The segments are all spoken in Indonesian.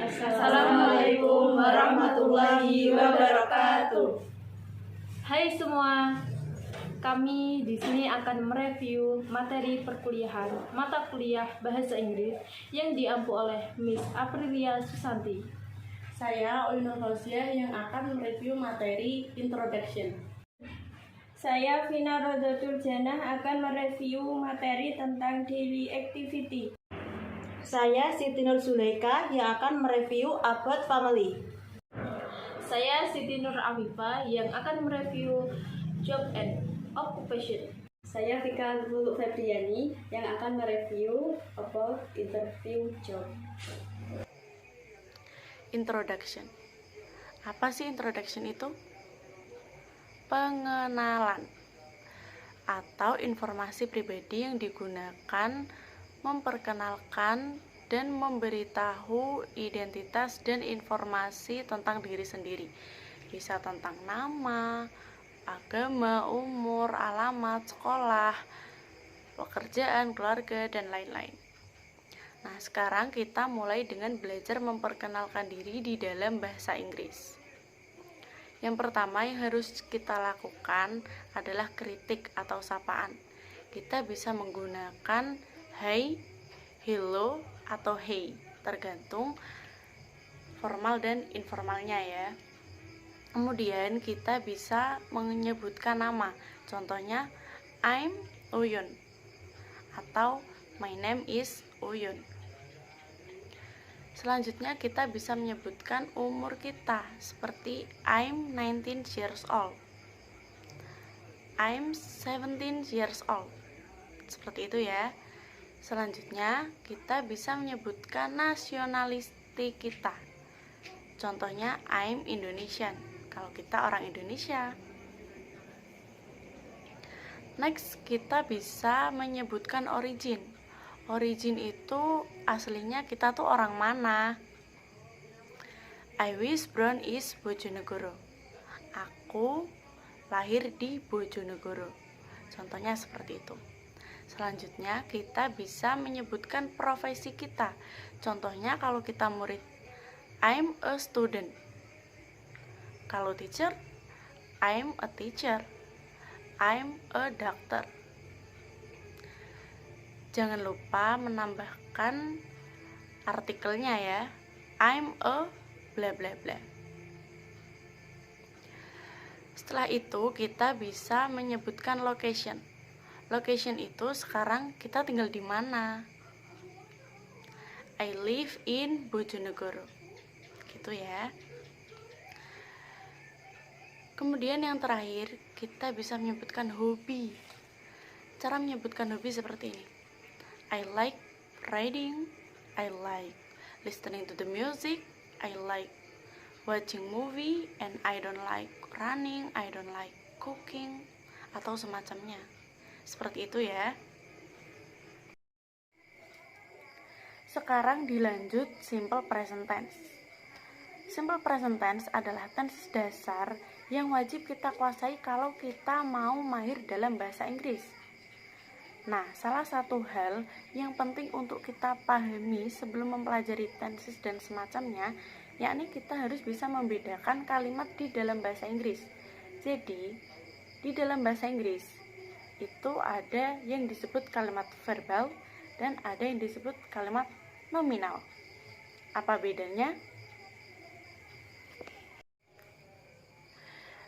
Assalamualaikum warahmatullahi wabarakatuh. Hai semua, kami di sini akan mereview materi perkuliahan mata kuliah Bahasa Inggris yang diampu oleh Miss Aprilia Susanti. Saya Uyun Fauziah yang akan mereview materi Introduction. Saya Vina Rodatul Janah akan mereview materi tentang daily activity. Saya Siti Nur Zulaika yang akan mereview About Family. Saya Siti Nur Afifa yang akan mereview Job and Occupation. Saya Vika Lulu Febriani yang akan mereview About Interview Job. Introduction. Apa sih introduction itu? Pengenalan atau informasi pribadi yang digunakan memperkenalkan dan memberitahu identitas dan informasi tentang diri sendiri. Bisa tentang nama, agama, umur, alamat, sekolah, pekerjaan, keluarga, dan lain-lain. Nah, sekarang kita mulai dengan belajar memperkenalkan diri di dalam bahasa Inggris. Yang pertama yang harus kita lakukan adalah kritik atau sapaan. Kita bisa menggunakan hi, hello, atau hey, tergantung formal dan informalnya ya. Kemudian kita bisa menyebutkan nama. Contohnya, I'm Uyun atau my name is Uyun. Selanjutnya kita bisa menyebutkan umur kita seperti I'm 19 years old, I'm 17 years old. Seperti itu ya. Selanjutnya kita bisa menyebutkan nasionalitas kita. Contohnya I'm Indonesian kalau kita orang Indonesia. Next kita bisa menyebutkan origin. Origin itu aslinya kita tuh orang mana. I was born in Bojonegoro. Aku lahir di Bojonegoro. Contohnya seperti itu. Selanjutnya kita bisa menyebutkan profesi kita. Contohnya kalau kita murid, I'm a student. Kalau teacher, I'm a teacher. I'm a doctor. Jangan lupa menambahkan artikelnya ya. I'm a bla bla bla. Setelah itu kita bisa menyebutkan location. Location itu sekarang kita tinggal di mana. I live in Bojonegoro. Gitu ya. Kemudian yang terakhir kita bisa menyebutkan hobi. Cara menyebutkan hobi seperti ini. I like reading, I like listening to the music, I like watching movie, and I don't like running, I don't like cooking, atau semacamnya. Seperti itu ya. Sekarang dilanjut simple present tense. Simple present tense adalah tense dasar yang wajib kita kuasai kalau kita mau mahir dalam bahasa Inggris. Nah, salah satu hal yang penting untuk kita pahami sebelum mempelajari tenses dan semacamnya, yakni kita harus bisa membedakan kalimat di dalam bahasa Inggris. Jadi, di dalam bahasa Inggris itu ada yang disebut kalimat verbal dan ada yang disebut kalimat nominal. Apa bedanya?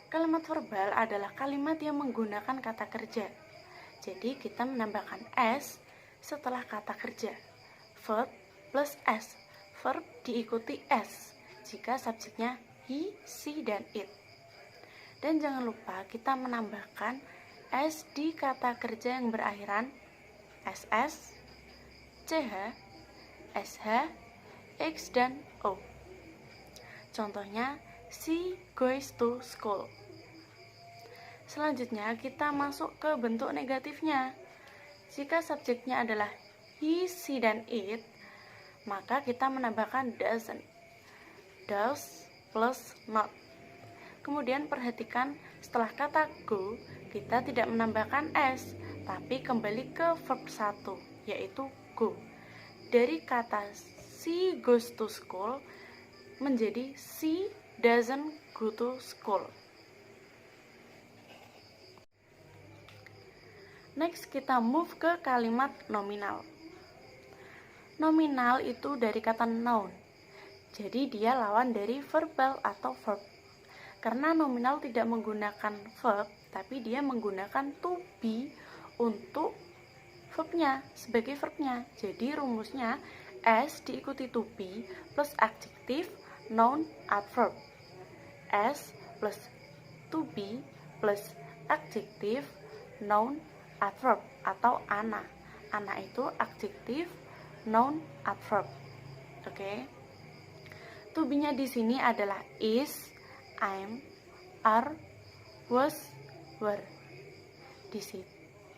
Kalimat verbal adalah kalimat yang menggunakan kata kerja. Jadi kita menambahkan s setelah kata kerja. Verb plus s. Verb diikuti s jika subjeknya he, she, dan it. Dan jangan lupa kita menambahkan s di kata kerja yang berakhiran ss, ch, sh, x, dan o. Contohnya, she goes to school. Selanjutnya kita masuk ke bentuk negatifnya. Jika subjeknya adalah he, she, dan it, maka kita menambahkan doesn't. Does plus not. Kemudian perhatikan setelah kata go, kita tidak menambahkan s, tapi kembali ke verb 1, yaitu go. Dari kata she goes to school, menjadi she doesn't go to school. Next, kita move ke kalimat nominal. Nominal itu dari kata noun, jadi dia lawan dari verbal atau verb. Karena nominal tidak menggunakan verb, tapi dia menggunakan to be untuk verbnya, sebagai verbnya. Jadi rumusnya S diikuti to be plus adjective, noun, adverb. S plus to be plus adjective, noun, adverb atau ana. Ana itu adjective, noun, adverb. Oke. To be-nya di sini adalah is, am, are, was, were. Di sini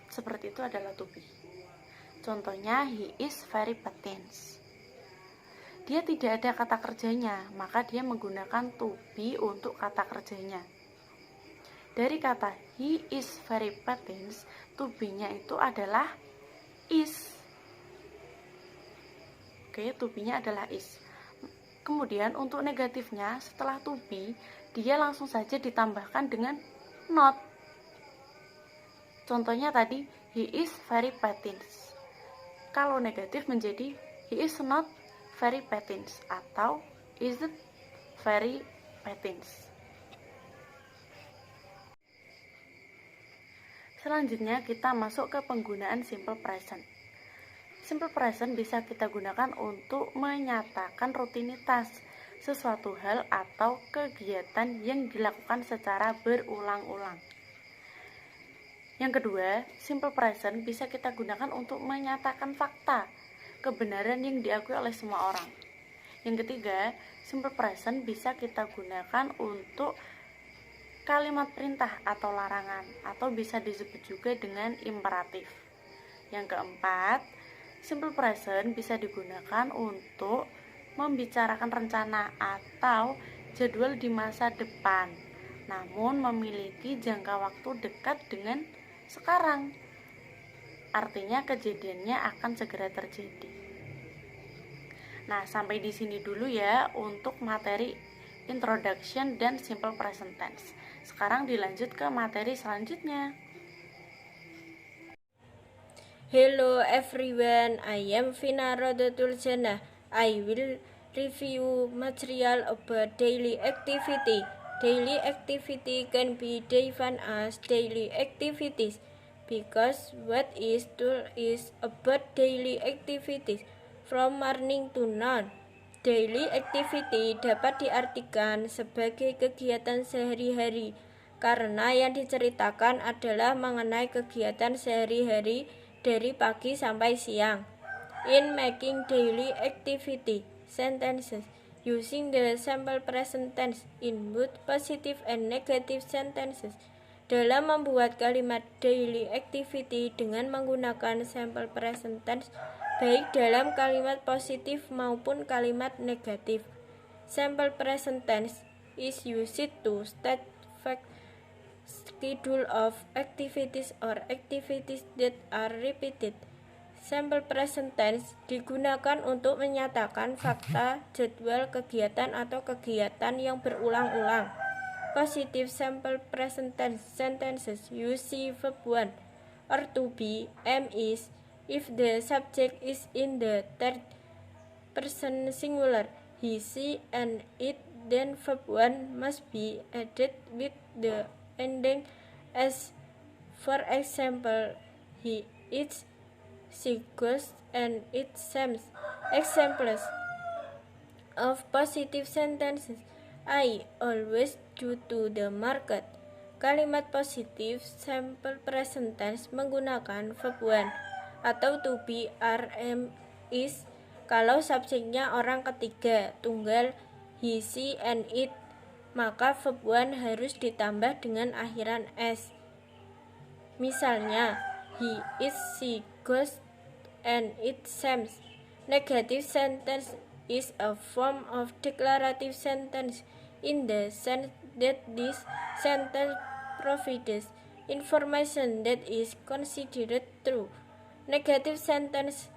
seperti itu adalah to be. Contohnya, he is very patient. Dia tidak ada kata kerjanya, maka dia menggunakan to be untuk kata kerjanya. Dari kata he is very patient, to be-nya itu adalah is. Oke, to be-nya adalah is. Kemudian untuk negatifnya, setelah to be, dia langsung saja ditambahkan dengan not. Contohnya tadi, he is very patient. Kalau negatif menjadi he is not very patient atau isn't very patient. Selanjutnya kita masuk ke penggunaan simple present. Simple present bisa kita gunakan untuk menyatakan rutinitas sesuatu hal atau kegiatan yang dilakukan secara berulang-ulang. Yang kedua, simple present bisa kita gunakan untuk menyatakan fakta, kebenaran yang diakui oleh semua orang. Yang ketiga, simple present bisa kita gunakan untuk kalimat perintah atau larangan, atau bisa disebut juga dengan imperatif. Yang keempat, simple present bisa digunakan untuk membicarakan rencana atau jadwal di masa depan, namun memiliki jangka waktu dekat dengan sekarang. Artinya kejadiannya akan segera terjadi. Nah, sampai di sini dulu ya untuk materi introduction dan simple present tense. Sekarang dilanjut ke materi selanjutnya. Hello everyone, I am Vina Rodatul Jannah. I will review material about daily activity. Daily activity can be defined as daily activities because what is told is about daily activities from morning to night. Daily activity dapat diartikan sebagai kegiatan sehari-hari karena yang diceritakan adalah mengenai kegiatan sehari-hari dari pagi sampai siang. In making daily activity sentences using the simple present tense in both positive and negative sentences. Dalam membuat kalimat daily activity dengan menggunakan simple present tense baik dalam kalimat positif maupun kalimat negatif. Simple present tense is used to state fact, schedule of activities or activities that are repeated. Simple present tense digunakan untuk menyatakan fakta, jadwal kegiatan atau kegiatan yang berulang-ulang. Positive simple present tense sentences use verb 1 or to be, am, is if the subject is in the third person singular, he, she, and it, then verb 1 must be added with the ending as. For example, he eats, she goes, and it seems. Examples of positive sentences: I always go to the market. Kalimat positif simple present tense menggunakan verb 1 atau to be, are, am, is kalau subjeknya orang ketiga tunggal he, she, and it, maka verb 1 harus ditambah dengan akhiran s. Misalnya, he is, she goes, and it seems. Negative sentence is a form of declarative sentence in the sense that this sentence provides information that is considered true. Negative sentence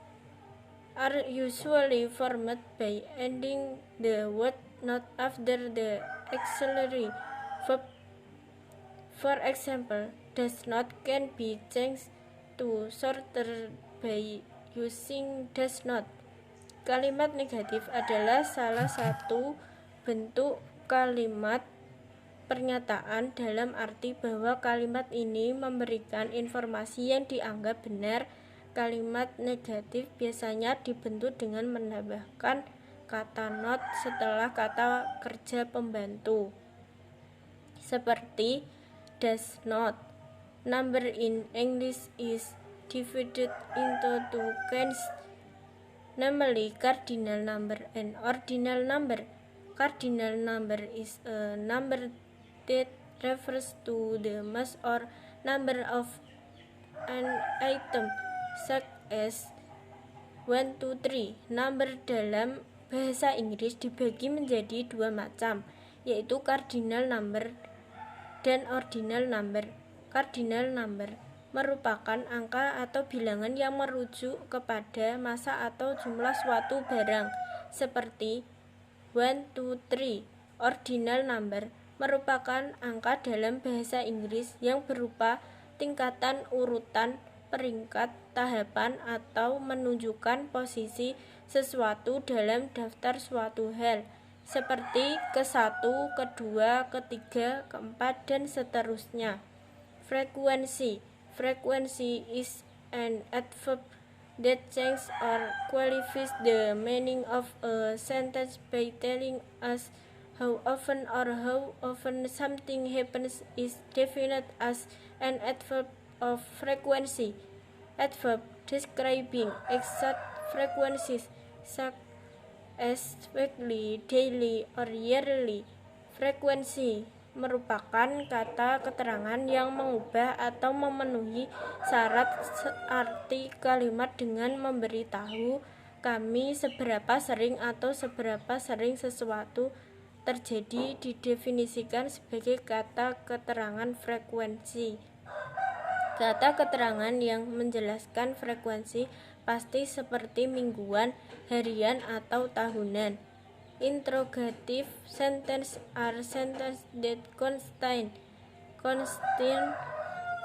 are usually formed by ending the word not after the auxiliary verb. For example, does not can be changed to shorter by using does not. Kalimat negatif adalah salah satu bentuk kalimat pernyataan dalam arti bahwa kalimat ini memberikan informasi yang dianggap benar. Kalimat negatif biasanya dibentuk dengan menambahkan kata not setelah kata kerja pembantu. Seperti does not. Number in English is divided into two kinds, namely cardinal number and ordinal number. Cardinal number is a number that refers to the mass or number of an item, such as 1, 2, 3. Number dalam bahasa Inggris dibagi menjadi dua macam, yaitu cardinal number dan ordinal number. Cardinal number merupakan angka atau bilangan yang merujuk kepada massa atau jumlah suatu barang, seperti 1, 2, 3. Ordinal number merupakan angka dalam bahasa Inggris yang berupa tingkatan urutan, peringkat, tahapan, atau menunjukkan posisi sesuatu dalam daftar suatu hal, seperti ke-1, ke-2, ke-3, ke-4, dan seterusnya. Frekuensi. Frequency is an adverb that changes or qualifies the meaning of a sentence by telling us how often something happens. Is defined as an adverb of frequency. Adverb describing exact frequencies such as weekly, daily, or yearly. Frekuensi merupakan kata keterangan yang mengubah atau memenuhi syarat arti kalimat dengan memberitahu kami seberapa sering atau seberapa sering sesuatu terjadi. Didefinisikan sebagai kata keterangan frekuensi. Kata keterangan yang menjelaskan frekuensi pasti seperti mingguan, harian, atau tahunan. Interrogative sentence are sentences that contain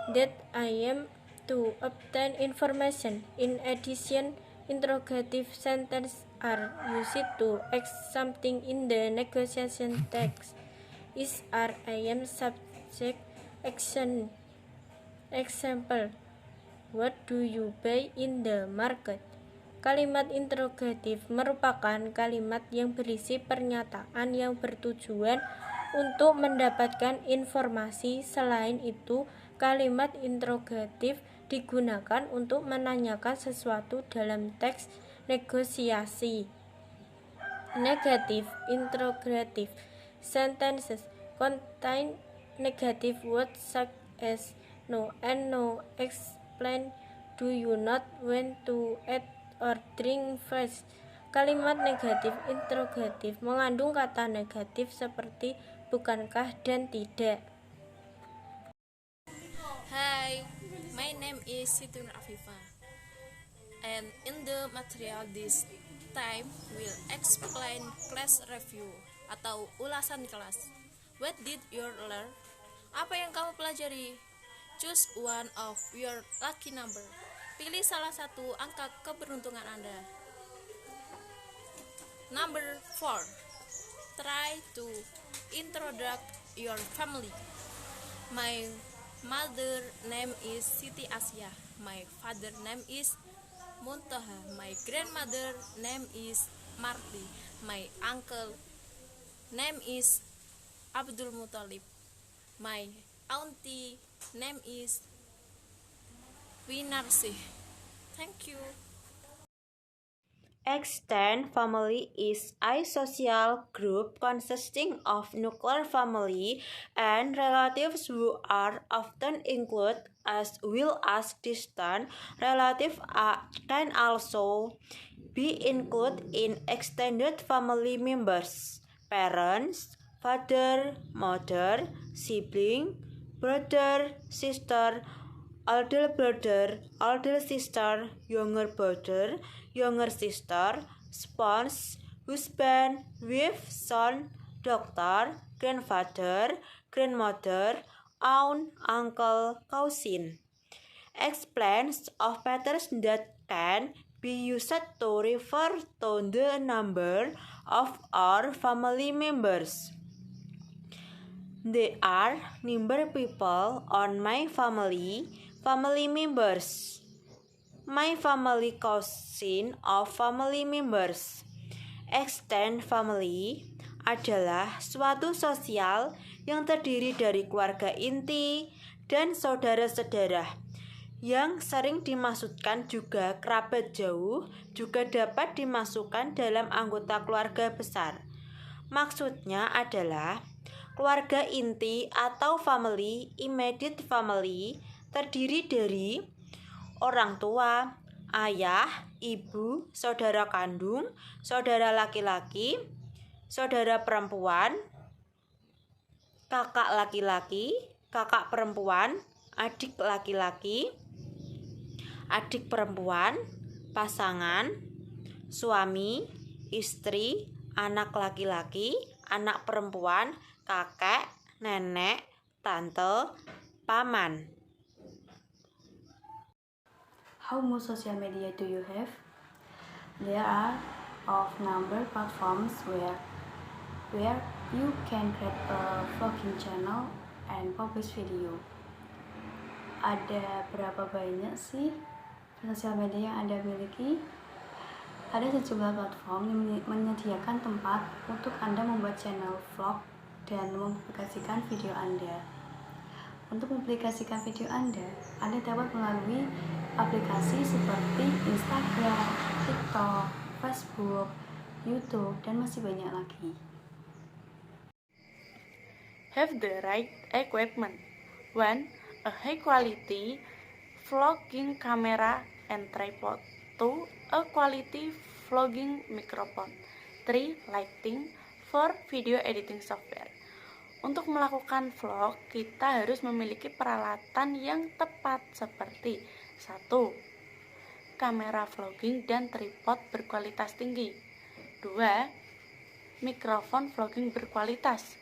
that I am to obtain information. In addition, interrogative sentences are used to ask something in the negotiation text. Is are I am subject action. Example, what do you buy in the market? Kalimat interrogatif merupakan kalimat yang berisi pernyataan yang bertujuan untuk mendapatkan informasi. Selain itu, kalimat interrogatif digunakan untuk menanyakan sesuatu dalam teks negosiasi. Negative interrogative sentences contain negative words such as no and no. Explain, do you not want to eat or drink first? Kalimat negatif interrogatif mengandung kata negatif seperti bukankah dan tidak. Hi, my name is Situn Afifa, and in the material this time will explain class review atau ulasan kelas. What did you learn? Apa yang kamu pelajari? Choose one of your lucky number. Pilih salah satu angka keberuntungan Anda. Number 4. Try to introduce your family. My mother name is Siti Asia. My father name is Muntaha. My grandmother name is Marti. My uncle name is Abdul Muttalib. My auntie name is Winarsih. Thank you. Extended family is a social group consisting of nuclear family and relatives who are often included as well as distant relatives can also be included in extended family members. Parents, father, mother, sibling, brother, sister, older brother, older sister, younger brother, younger sister, spouse, husband, wife, son, doctor, grandfather, grandmother, aunt, uncle, cousin. Explains of patterns that can be used to refer to the number of our family members. There are number people on my family members. My family cousin of family members. Extended family adalah suatu sosial yang terdiri dari keluarga inti dan saudara-saudara. Yang sering dimaksudkan juga kerabat jauh, juga dapat dimasukkan dalam anggota keluarga besar. Maksudnya adalah keluarga inti atau family, immediate family, terdiri dari orang tua, ayah, ibu, saudara kandung, saudara laki-laki, saudara perempuan, kakak laki-laki, kakak perempuan, adik laki-laki, adik perempuan, pasangan, suami, istri, anak laki-laki, anak perempuan, kakek, nenek, tante, paman. How much social media do you have? There are of number platforms where you can create a vlogging channel and publish video. Ada berapa banyak sih sosial media yang Anda miliki? Ada sejumlah platform yang menyediakan tempat untuk Anda membuat channel vlog dan mempublikasikan video Anda. Untuk mempublikasikan video Anda dapat melalui aplikasi seperti Instagram, TikTok, Facebook, YouTube, dan masih banyak lagi. Have the right equipment. 1. A high quality vlogging camera and tripod. 2. A quality vlogging microphone. 3. Lighting. 4. Video editing software. Untuk melakukan vlog, kita harus memiliki peralatan yang tepat seperti 1. Kamera vlogging dan tripod berkualitas tinggi. 2. Mikrofon vlogging berkualitas.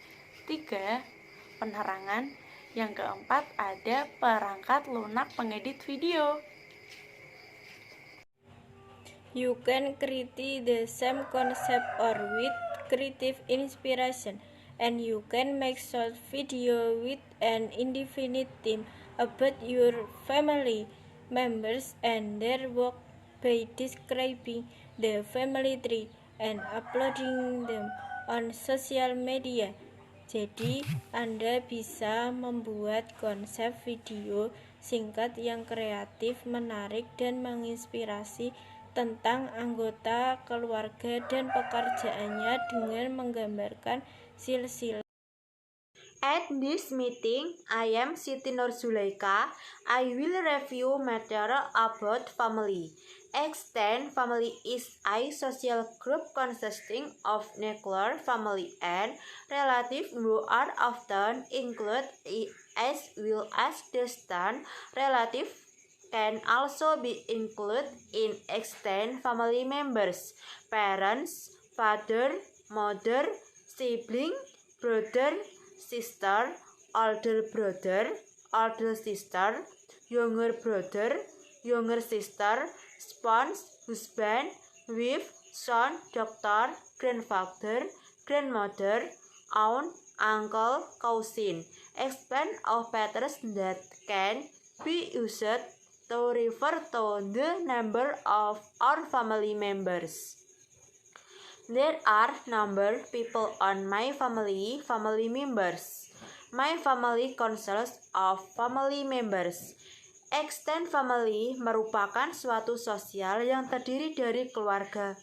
3. Penerangan. Yang keempat, ada perangkat lunak pengedit video. You can create the same concept or with creative inspiration, and you can make short video with an indefinite theme about your family members and their work by describing the family tree and uploading them on social media. Jadi, Anda bisa membuat konsep video singkat yang kreatif, menarik, dan menginspirasi tentang anggota keluarga dan pekerjaannya dengan menggambarkan silsilah. At this meeting, I am Siti Nur Zulaika. I will review material about family. Extended family is a social group consisting of nuclear family and relatives who are often included as well as distant relatives can also be included in extended family members, parents, father, mother, sibling, brother, sister, older brother, older sister, younger brother, younger sister, spouse, husband, wife, son, doctor, grandfather, grandmother, aunt, uncle, cousin. Expand of patterns that can be used to refer to the number of our family members. There are number people on my family members. My family consists of family members. Extended family merupakan suatu sosial yang terdiri dari keluarga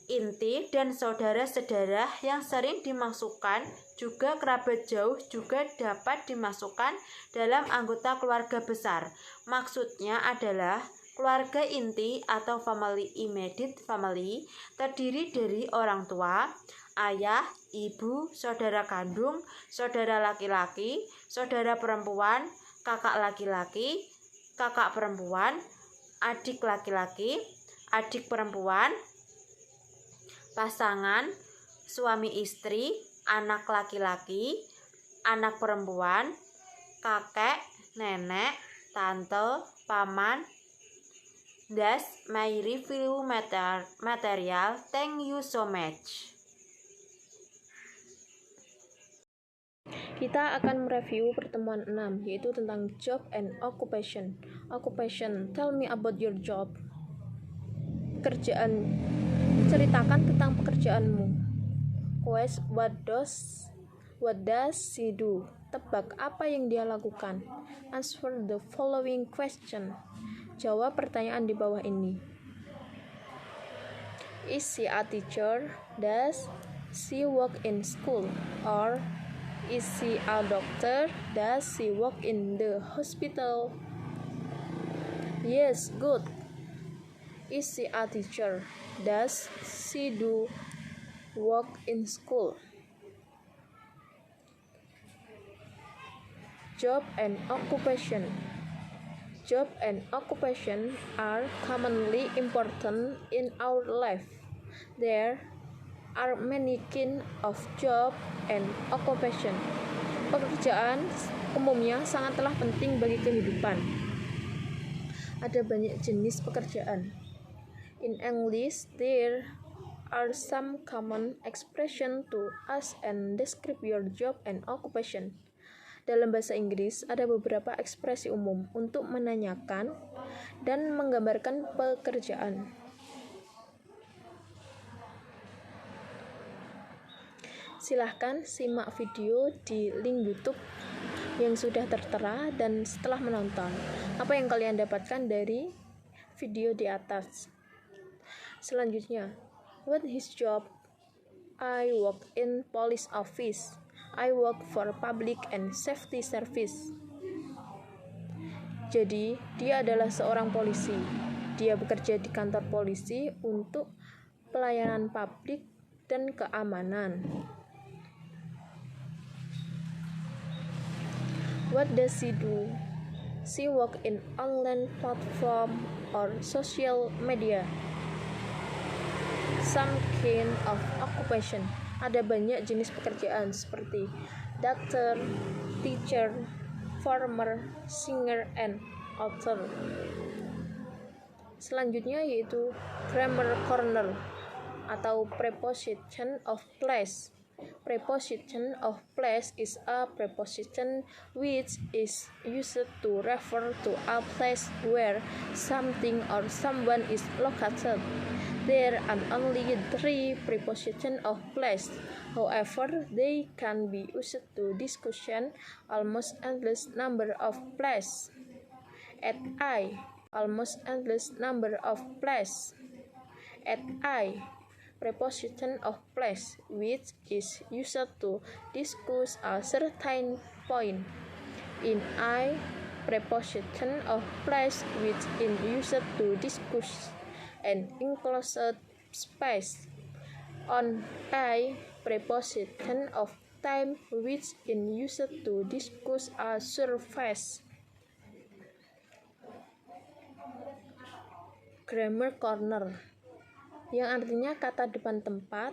inti dan saudara-saudara yang sering dimasukkan, juga kerabat jauh juga dapat dimasukkan dalam anggota keluarga besar. Maksudnya adalah keluarga inti atau family immediate family terdiri dari orang tua, ayah, ibu, saudara kandung, saudara laki-laki, saudara perempuan, kakak laki-laki, kakak perempuan, adik laki-laki, adik perempuan, pasangan, suami istri, anak laki-laki, anak perempuan, kakek, nenek, tante, paman. That's my review material. Thank you so much. Kita akan mereview pertemuan 6, yaitu tentang job and occupation. Occupation, tell me about your job. Pekerjaan, ceritakan tentang pekerjaanmu. Quest, what does she do? Tebak apa yang dia lakukan. Answer the following question. Jawab pertanyaan di bawah ini. Is she a teacher? Does she work in school? Or is she a doctor? Does she work in the hospital? Yes, good. Is she a teacher? Does she do work in school? Job and occupation. Job and occupation are commonly important in our life. There are many kinds of job and occupation. Pekerjaan umumnya sangatlah penting bagi kehidupan. Ada banyak jenis pekerjaan. In English, there are some common expression to ask and describe your job and occupation. Dalam bahasa Inggris, ada beberapa ekspresi umum untuk menanyakan dan menggambarkan pekerjaan. Silahkan simak video di link YouTube yang sudah tertera, dan setelah menonton, apa yang kalian dapatkan dari video di atas. Selanjutnya, what his job? I work in police office. I work for public and safety service. Jadi, dia adalah seorang polisi. Dia bekerja di kantor polisi untuk pelayanan publik dan keamanan. What does she do? She work in online platform or social media. Some kind of occupation. Ada banyak jenis pekerjaan seperti doctor, teacher, farmer, singer, and author. Selanjutnya yaitu grammar corner atau preposition of place. Preposition of place is a preposition which is used to refer to a place where something or someone is located. There are only 3 prepositions of place. However, they can be used to discussion almost endless number of place. At I, almost endless number of place. At I, preposition of place, which is used to discuss a certain point. In I, preposition of place, which is used to discuss an enclosed space. On I, preposition of time, which is used to discuss a surface. Grammar corner, yang artinya kata depan tempat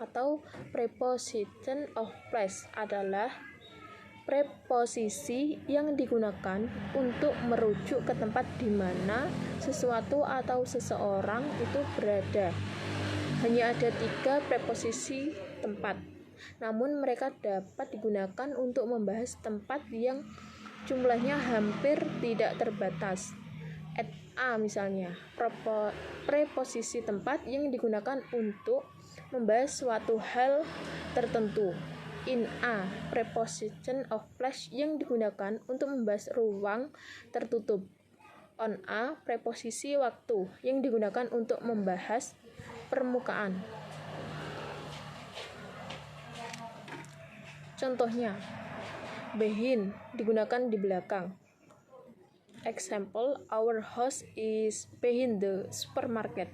atau preposition of place, adalah preposisi yang digunakan untuk merujuk ke tempat di mana sesuatu atau seseorang itu berada. Hanya ada 3 preposisi tempat, namun mereka dapat digunakan untuk membahas tempat yang jumlahnya hampir tidak terbatas. At A misalnya, preposisi tempat yang digunakan untuk membahas suatu hal tertentu. In A, preposition of place yang digunakan untuk membahas ruang tertutup. On A, preposisi waktu yang digunakan untuk membahas permukaan. Contohnya, behind digunakan di belakang. Example, our house is behind the supermarket.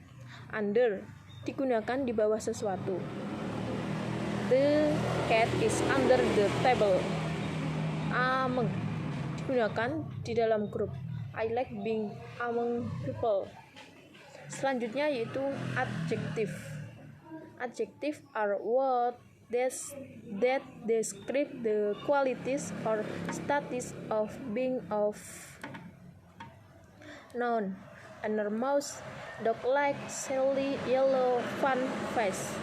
Under digunakan di bawah sesuatu. The cat is under the table. Among digunakan di dalam grup. I like being among people. Selanjutnya yaitu adjective. Adjective are words that describe the qualities or status of being of noun. Enormous, dog-like, silly, yellow, fun face.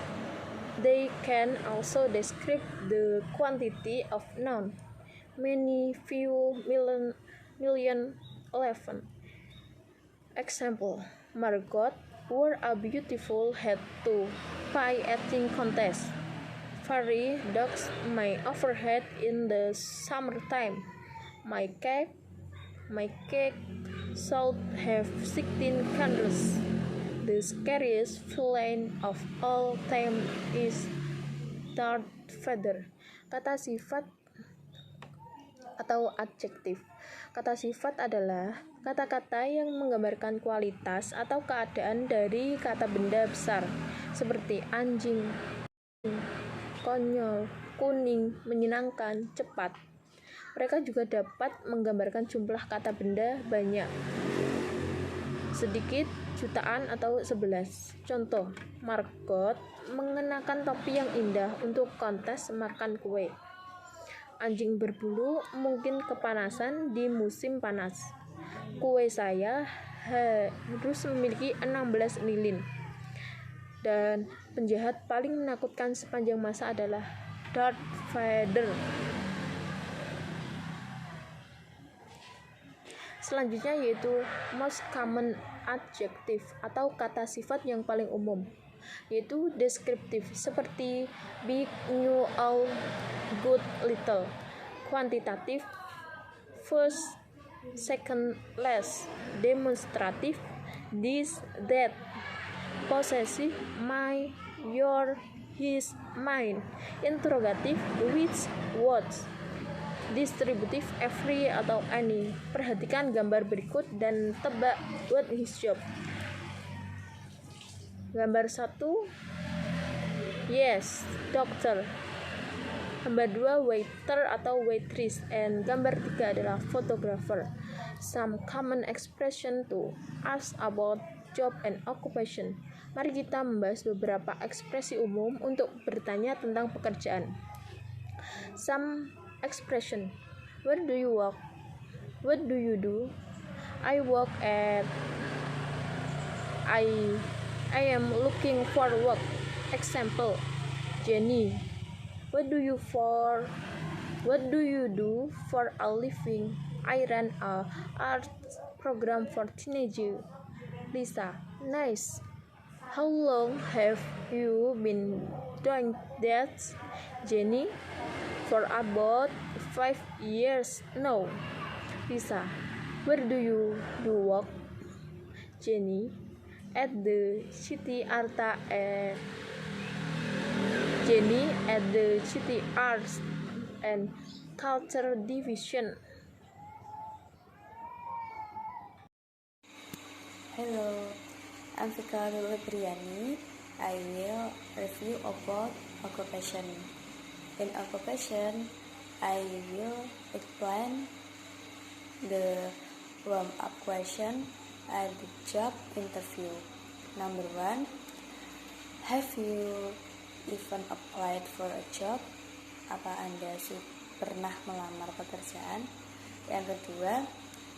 They can also describe the quantity of noun. Many, few, million, 11. Example: Margot wore a beautiful hat to pie eating contest. Fairy dogs my overhead in the summertime. My cake should have 16 candles. The scariest villain of all time is Darth Vader. Kata sifat atau adjektif. Kata sifat adalah kata-kata yang menggambarkan kualitas atau keadaan dari kata benda besar, seperti anjing, konyol, kuning, menyenangkan, cepat. Mereka juga dapat menggambarkan jumlah kata benda banyak, sedikit, jutaan, atau 11. Contoh, Margot mengenakan topi yang indah untuk kontes makan kue. Anjing berbulu mungkin kepanasan di musim panas. Kue saya harus memiliki 16 lilin. Dan penjahat paling menakutkan sepanjang masa adalah Darth Vader. Selanjutnya yaitu most common adjective atau kata sifat yang paling umum, yaitu deskriptif seperti big, new, old, good, little. Kuantitatif first, second, less. Demonstratif this, that. Possessive my, your, his, mine. Interrogatif which, what. Distributif every atau any. Perhatikan gambar berikut dan tebak what his job. Gambar 1, yes, doctor. Gambar 2, waiter atau waitress. And gambar 3 adalah photographer. Some common expression to ask about job and occupation. Mari kita membahas beberapa ekspresi umum untuk bertanya tentang pekerjaan. Some expression: where do you work? What do you do? I work at. I am looking for work. Example: Jenny, what do you do for a living? I run a art program for teenagers. Lisa, nice. How long have you been doing that? Jenny, for about 5 years now. Lisa, where do you do work? Jenny, at the City Arts and Culture Division. Hello, I'm Vika Febriani. I will review about occupation. In occupation, I will explain the warm-up question at the job interview. Number 1, have you even applied for a job? Apa Anda pernah melamar pekerjaan? Yang kedua,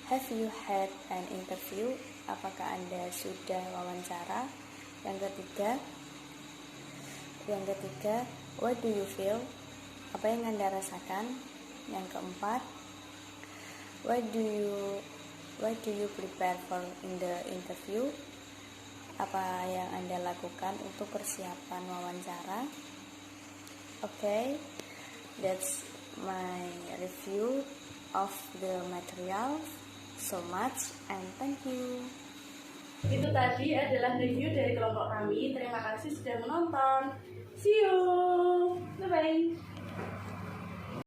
have you had an interview? Apakah Anda sudah wawancara? Yang ketiga, what do you feel? Apa yang Anda rasakan? Yang keempat, what do you prepare for in the interview? Apa yang Anda lakukan untuk persiapan wawancara? Okay, that's my review of the material. So much and thank you. Itu tadi adalah review dari kelompok kami. Terima kasih sudah menonton. See you. Bye bye.